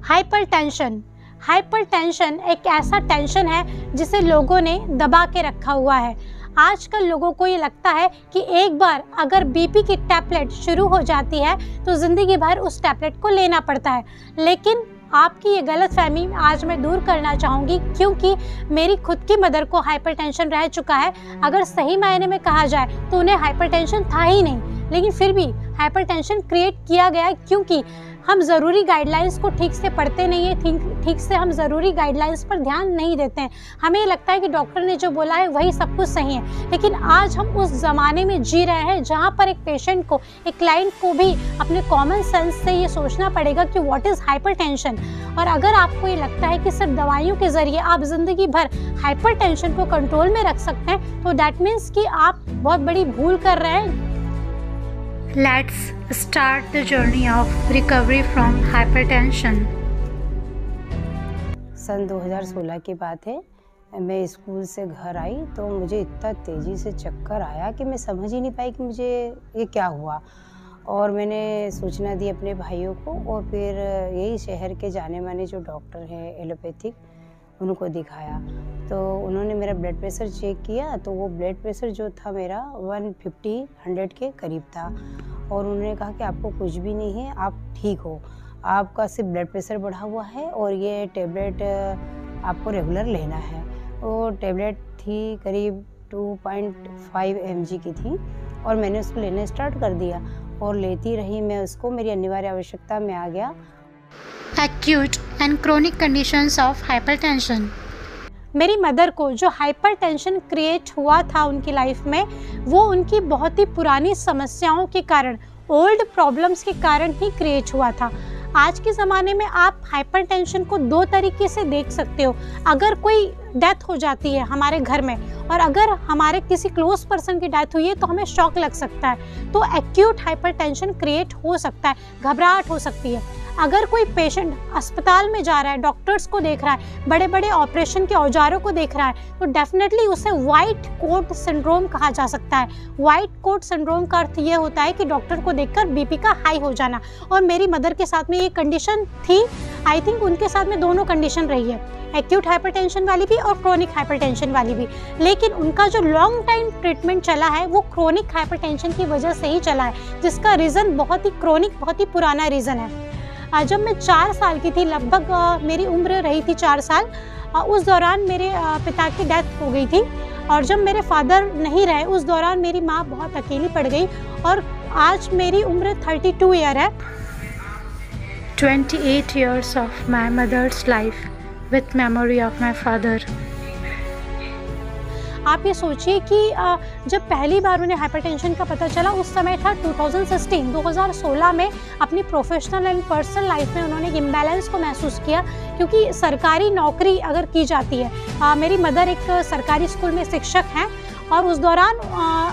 Hypertension. Hypertension एक ऐसा tension है जिसे लोगों ने दबा के रखा हुआ है। आजकल लोगों को ये लगता है कि एक बार अगर बीपी की टैबलेट शुरू हो जाती है तो ज़िंदगी भर उस टैबलेट को लेना पड़ता है। लेकिन आपकी ये गलतफहमी आज मैं दूर करना चाहूँगी, क्योंकि मेरी खुद की मदर को हाइपरटेंशन रह चुका है। अगर सही मायने में कहा जाए तो उन्हें हाइपरटेंशन था ही नहीं, लेकिन फिर भी हाइपरटेंशन क्रिएट किया गया है क्योंकि हम ज़रूरी गाइडलाइंस को ठीक से पढ़ते नहीं हैं, ठीक से हम ज़रूरी गाइडलाइंस पर ध्यान नहीं देते हैं। हमें लगता है कि डॉक्टर ने जो बोला है वही सब कुछ सही है, लेकिन आज हम उस ज़माने में जी रहे हैं जहाँ पर एक पेशेंट को, एक क्लाइंट को भी अपने कॉमन सेंस से ये सोचना पड़ेगा कि व्हाट इज़ हाइपरटेंशन। और अगर आपको ये लगता है कि सिर्फ दवाइयों के ज़रिए आप ज़िंदगी भर हाइपरटेंशन को कंट्रोल में रख सकते हैं, तो दैट मीन्स कि आप बहुत बड़ी भूल कर रहे हैं। Let's start the journey of recovery from hypertension. सन 2016 की बात है। मैं स्कूल से घर आई तो मुझे इतना तेज़ी से चक्कर आया कि मैं समझ ही नहीं पाई कि मुझे ये क्या हुआ। और मैंने सूचना दी अपने भाइयों को और फिर यही शहर के जाने माने जो डॉक्टर हैं एलोपैथिक, उनको दिखाया। तो उन्होंने मेरा ब्लड प्रेशर चेक किया तो वो ब्लड प्रेशर जो था मेरा 150 के करीब था। और उन्होंने कहा कि आपको कुछ भी नहीं है, आप ठीक हो, आपका सिर्फ ब्लड प्रेशर बढ़ा हुआ है और ये टेबलेट आपको रेगुलर लेना है। वो टेबलेट थी करीब 2.5 mg की थी और मैंने उसको लेना स्टार्ट कर दिया और लेती रही मैं उसको, मेरी अनिवार्य आवश्यकता में आ गया। Acute and chronic conditions of hypertension. मेरी मदर को जो हाइपरटेंशन क्रिएट हुआ था उनकी लाइफ में, वो उनकी बहुत ही पुरानी समस्याओं के कारण, ओल्ड प्रॉब्लम्स के कारण ही क्रिएट हुआ था। आज के ज़माने में आप हाइपरटेंशन को दो तरीके से देख सकते हो। अगर कोई डेथ हो जाती है हमारे घर में और अगर हमारे किसी क्लोज पर्सन की डेथ हुई है तो हमें शॉक लग सकता है, तो एक्यूट हाइपरटेंशन क्रिएट हो सकता है, घबराहट हो सकती है। अगर कोई पेशेंट अस्पताल में जा रहा है, डॉक्टर्स को देख रहा है, बड़े बड़े ऑपरेशन के औजारों को देख रहा है, तो डेफिनेटली उसे वाइट कोट सिंड्रोम कहा जा सकता है। वाइट कोट सिंड्रोम का अर्थ ये होता है कि डॉक्टर को देखकर बीपी का हाई हो जाना। और मेरी मदर के साथ में ये कंडीशन थी। आई थिंक उनके साथ में दोनों कंडीशन रही है, एक्यूट हाइपरटेंशन वाली भी और क्रोनिक हाइपरटेंशन वाली भी। लेकिन उनका जो लॉन्ग टाइम ट्रीटमेंट चला है वो क्रोनिक हाइपरटेंशन की वजह से ही चला है, जिसका रीज़न बहुत ही क्रोनिक, बहुत ही पुराना रीज़न है। जब मैं 4 साल की थी, लगभग मेरी उम्र रही थी 4 साल, उस दौरान मेरे पिता की डेथ हो गई थी। और जब मेरे फादर नहीं रहे उस दौरान मेरी माँ बहुत अकेली पड़ गई और आज मेरी उम्र 32 ईयर है। 28 years of my mother's life with memory of my father. आप ये सोचिए कि जब पहली बार उन्हें हाइपरटेंशन का पता चला उस समय था 2016 में। अपनी प्रोफेशनल एंड पर्सनल लाइफ में उन्होंने इम्बैलेंस को महसूस किया, क्योंकि सरकारी नौकरी अगर की जाती है, मेरी मदर एक सरकारी स्कूल में शिक्षक हैं और उस दौरान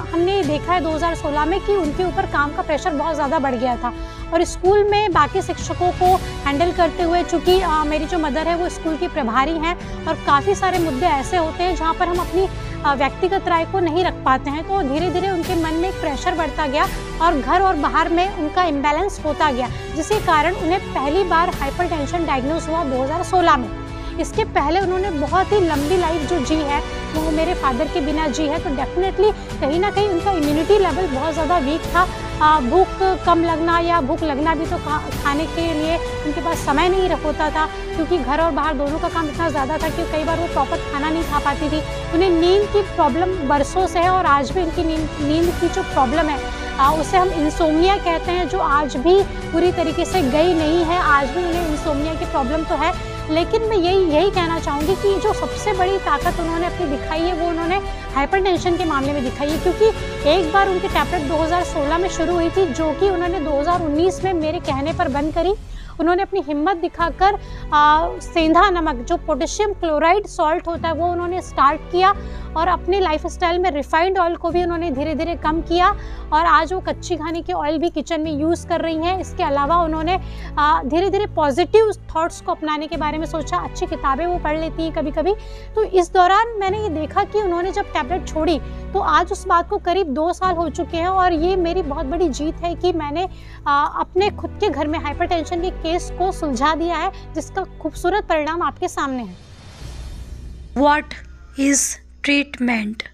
हमने देखा है 2016 में कि उनके ऊपर काम का प्रेशर बहुत ज़्यादा बढ़ गया था। और स्कूल में बाकी शिक्षकों को हैंडल करते हुए, चूँकि मेरी जो मदर है वो स्कूल की प्रभारी हैं और काफ़ी सारे मुद्दे ऐसे होते हैं जहाँ पर हम अपनी व्यक्तिगत राय को नहीं रख पाते हैं, तो धीरे धीरे उनके मन में एक प्रेशर बढ़ता गया और घर और बाहर में उनका इम्बैलेंस होता गया, जिसके कारण उन्हें पहली बार हाइपरटेंशन डायग्नोज हुआ 2016 में। इसके पहले उन्होंने बहुत ही लंबी लाइफ जो जी है वो मेरे फादर के बिना जी है, तो डेफिनेटली कहीं ना कहीं उनका इम्यूनिटी लेवल बहुत ज़्यादा वीक था। भूख कम लगना या भूख लगना भी तो खाने के लिए उनके पास समय नहीं होता था, क्योंकि घर और बाहर दोनों का काम इतना ज़्यादा था कि कई बार वो प्रॉपर खाना नहीं खा पाती थी। उन्हें नींद की प्रॉब्लम बरसों से है और आज भी उनकी नींद की जो प्रॉब्लम है उसे हम इंसोम्निया कहते हैं, जो आज भी पूरी तरीके से गई नहीं है। आज भी उन्हें इंसोम्निया की प्रॉब्लम तो है, लेकिन मैं यही कहना चाहूँगी कि जो सबसे बड़ी ताकत उन्होंने अपनी दिखाई है वो उन्होंने हाइपरटेंशन के मामले में दिखाई है। क्योंकि एक बार उनकी टैबलेट 2016 में शुरू हुई थी, जो कि उन्होंने 2019 में मेरे कहने पर बंद करी। उन्होंने अपनी हिम्मत दिखाकर सेंधा नमक, जो पोटेशियम क्लोराइड सॉल्ट होता है, वो उन्होंने स्टार्ट किया और अपने लाइफस्टाइल में रिफाइंड ऑयल को भी उन्होंने धीरे धीरे कम किया और आज वो कच्ची घानी के ऑयल भी किचन में यूज़ कर रही हैं। इसके अलावा उन्होंने धीरे धीरे पॉजिटिव थॉट्स को अपनाने के बारे में सोचा। अच्छी किताबें वो पढ़ लेती हैं कभी कभी। तो इस दौरान मैंने ये देखा कि उन्होंने जब टैबलेट छोड़ी तो आज उस बात को करीब 2 साल हो चुके हैं और ये मेरी बहुत बड़ी जीत है कि मैंने अपने खुद के घर में हाइपरटेंशन की केस को सुलझा दिया है, जिसका खूबसूरत परिणाम आपके सामने है। What is treatment?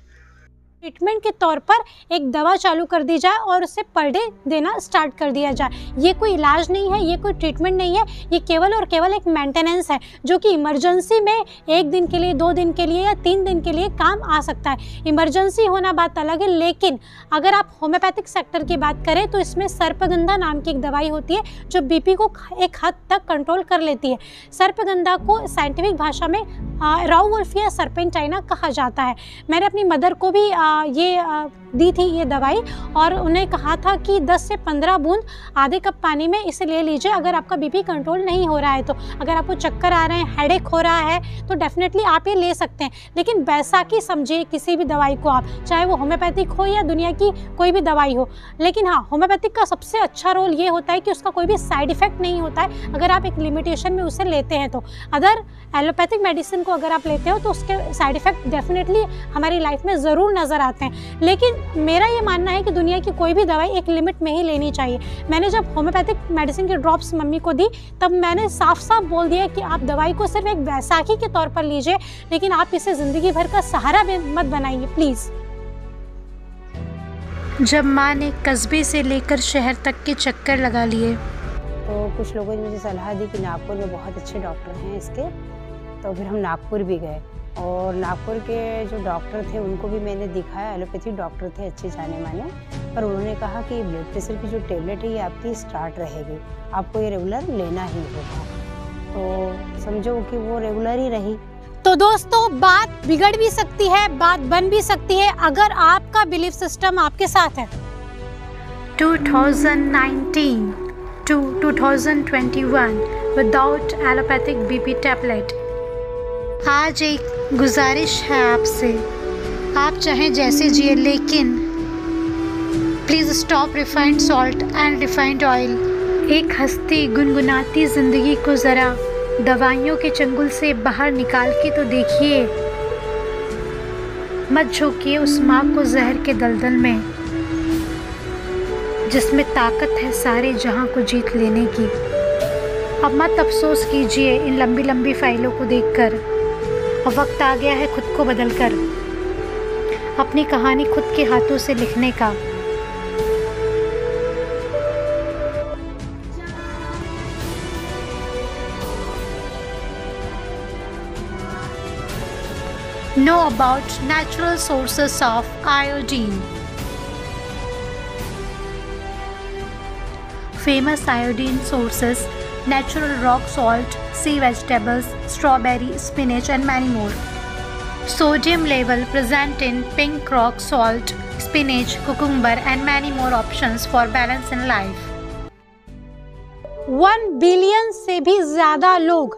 ट्रीटमेंट के तौर पर एक दवा चालू कर दी जाए और उसे पर डे देना स्टार्ट कर दिया जाए। ये कोई इलाज नहीं है, ये कोई ट्रीटमेंट नहीं है, ये केवल और केवल एक मेंटेनेंस है, जो कि इमरजेंसी में 1 दिन के लिए, 2 दिन के लिए या 3 दिन के लिए काम आ सकता है। इमरजेंसी होना बात अलग है, लेकिन अगर आप होम्योपैथिक सेक्टर की बात करें तो इसमें सर्पगंधा नाम की एक दवाई होती है जो बीपी को एक हद तक कंट्रोल कर लेती है। सर्पगंधा को साइंटिफिक भाषा में राउवोल्फिया सर्पेंटाइना कहा जाता है। मैंने अपनी मदर को भी दी थी ये दवाई, और उन्हें कहा था कि 10 से 15 बूंद आधे कप पानी में इसे ले लीजिए अगर आपका बीपी कंट्रोल नहीं हो रहा है तो। अगर आपको चक्कर आ रहे हैं, हेडेक हो रहा है, तो डेफिनेटली आप ये ले सकते हैं। लेकिन बैसाखी समझिए किसी भी दवाई को आप, चाहे वो होम्योपैथिक हो या दुनिया की कोई भी दवाई हो। लेकिन हाँ, होम्योपैथिक का सबसे अच्छा रोल ये होता है कि उसका कोई भी साइड इफेक्ट नहीं होता है अगर आप एक लिमिटेशन में उसे लेते हैं तो। अदर एलोपैथिक मेडिसिन को अगर आप लेते हो तो उसके साइड इफेक्ट डेफिनेटली हमारी लाइफ में ज़रूर नज़र आते हैं। लेकिन मेरा ये मानना है कि दुनिया की कोई भी दवाई एक लिमिट में ही लेनी चाहिए। मैंने जब होम्योपैथिक मेडिसिन के ड्रॉप्स मम्मी को दी, तब मैंने साफ साफ बोल दिया कि आप दवाई को सिर्फ एक बैसाखी के तौर पर लीजिए, लेकिन आप इसे ज़िंदगी भर का सहारा मत बनाइए प्लीज़। जब माँ ने कस्बे से लेकर शहर तक के चक्कर लगा लिए तो कुछ लोगों ने मुझे सलाह दी कि नागपुर में बहुत अच्छे डॉक्टर हैं इसके, तो फिर हम नागपुर भी गए और नागपुर के जो डॉक्टर थे उनको भी मैंने दिखाया। एलोपैथिक डॉक्टर थे अच्छे जाने माने, पर उन्होंने कहा कि ब्लड प्रेशर की जो टेबलेट है ये आपकी स्टार्ट रहेगी, आपको ये रेगुलर लेना ही होगा। तो समझो कि वो रेगुलर ही रही। तो दोस्तों, बात बिगड़ भी सकती है, बात बन भी सकती है अगर आपका बिलीफ सिस्टम आपके साथ है। 2019 to 2021 without allopathic BP tablet। आज एक गुजारिश है आपसे, आप चाहें जैसे जिए, लेकिन please stop refined salt and refined oil. एक हंसती गुनगुनाती ज़िंदगी को ज़रा दवाइयों के चंगुल से बाहर निकाल के तो देखिए। मत झोंकिए उस माँ को जहर के दलदल में जिसमें ताकत है सारे जहां को जीत लेने की। अब मत अफसोस कीजिए इन लंबी लंबी फाइलों को देखकर। अब वक्त आ गया है खुद को बदलकर अपनी कहानी खुद के हाथों से लिखने का। Know about natural sources of iodine. Famous iodine sources: natural rock salt, sea vegetables, strawberry, spinach and many more. Sodium level present in pink rock salt, spinach, cucumber and many more options for balance in life. 1 billion से भी ज़्यादा लोग,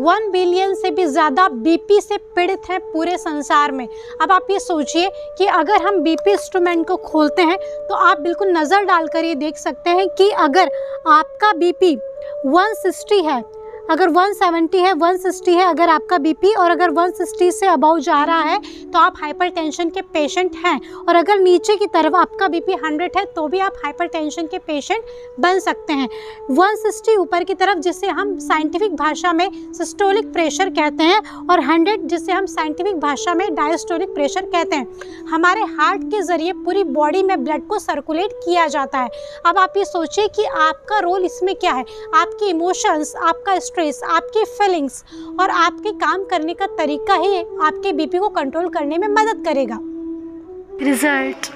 1 billion से भी ज़्यादा BP से पीड़ित हैं पूरे संसार में। अब आप ये सोचिए कि अगर हम बीपी इंस्ट्रूमेंट को खोलते हैं तो आप बिल्कुल नज़र डालकर ये देख सकते हैं कि अगर आपका बीपी 160 है, अगर 170 है, 160 है अगर आपका बीपी, और अगर 160 से अबव जा रहा है तो आप हाइपरटेंशन के पेशेंट हैं, और अगर नीचे की तरफ आपका बीपी 100 है तो भी आप हाइपरटेंशन के पेशेंट बन सकते हैं। 160 ऊपर की तरफ जिसे हम साइंटिफिक भाषा में सिस्टोलिक प्रेशर कहते हैं, और 100 जिसे हम साइंटिफिक भाषा में डायस्टोलिक प्रेशर कहते हैं। हमारे हार्ट के ज़रिए पूरी बॉडी में ब्लड को सर्कुलेट किया जाता है। अब आप ये सोचिए कि आपका रोल इसमें क्या है। आपके इमोशंस, आपका स्ट्रेस, आपकी फीलिंग्स और आपके काम करने का तरीका ही आपके बीपी को कंट्रोल करने में मदद करेगा। रिजल्ट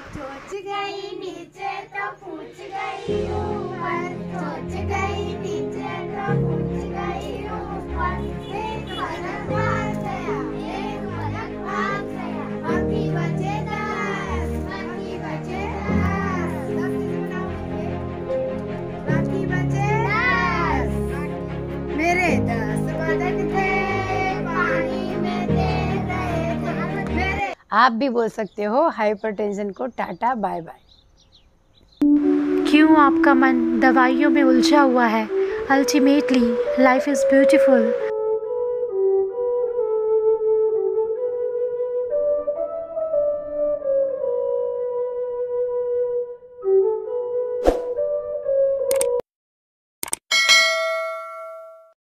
आप भी बोल सकते हो हाइपरटेंशन को टाटा बाय बाय। क्यों आपका मन दवाइयों में उलझा हुआ है? Ultimately life is beautiful.